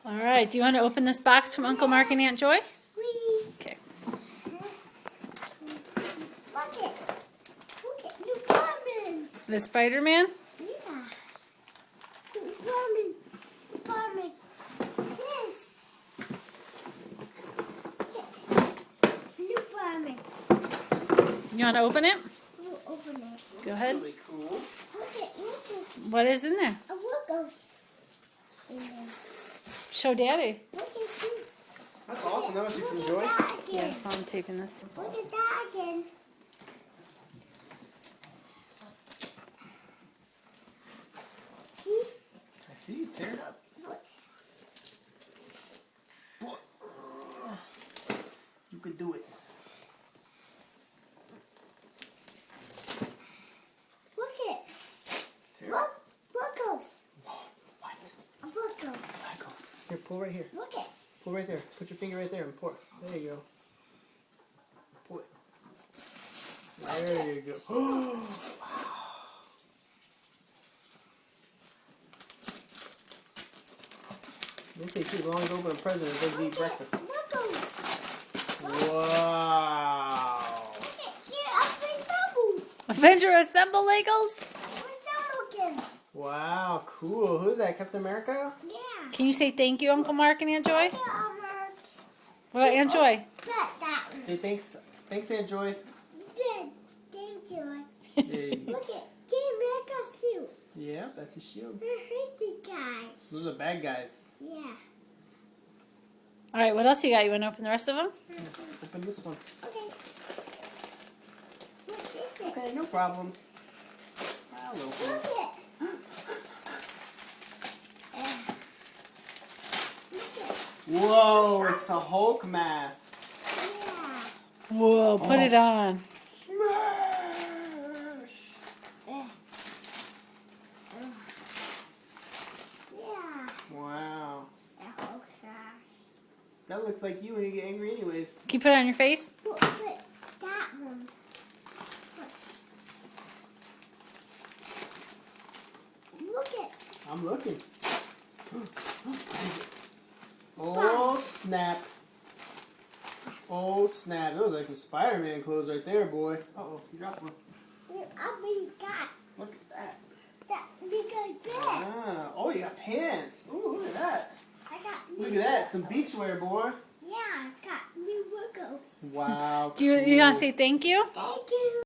All right, do you want to open this box from Uncle Mark and Aunt Joy? Please. Okay. Look at new Barman. The Spider-Man? Yeah. New Barman. Barman. This. New Barman. You want to open it? We'll open it. Go ahead. Really cool. Look at What is in there? a logos in there. Show Daddy. Look at this. That's awesome. That must be from Look Joy. at that Yeah, again. I'm taping this. Look at that again. See? I see. Tear it up. What? What? You could do it. Look at Tear it look. up. Logos. What? Logos. Michael. Here, pull right here. Look at. Pull right there. Put your finger right there and pour. There you go. Pull it. There you go. They say too, as long as open a present, it doesn't eat breakfast. Logos. Wow. Look at get up in trouble. Avenger Assemble Legos? Where's that again? Wow, cool. Who's that? Captain America? Yeah. Can you say thank you, Uncle Mark and Aunt Joy? Yeah, Mark. What about Aunt Joy? Bet that one. Say thanks. Thanks, Aunt Joy. Good. Thank you. There you go. Look at Game Mega Suit. Yeah, that's his shield. I hate the guy. Those are bad guys. Yeah. All right, what else you got? You want to open the rest of them? Open this one. Okay. What is it? Okay, no problem. I'll open Look it. at. Look at. Whoa, it's the Hulk mask. Yeah. Whoa, put it on. Smash! Yeah. Wow. Okay. That looks like you when you get angry anyways. Can you put it on your face? Look at that one. Look at. I'm looking. Oh, snap. Oh, snap. Those are like some Spider-Man clothes right there, boy. Uh-oh, you dropped one. I really got Look at that. that big pants. Ah. Oh, you got pants. Ooh, look at that. I got. Look at that. Some beachwear, boy. Yeah, I got new logos. Wow. Do you want to say thank you? Thank you.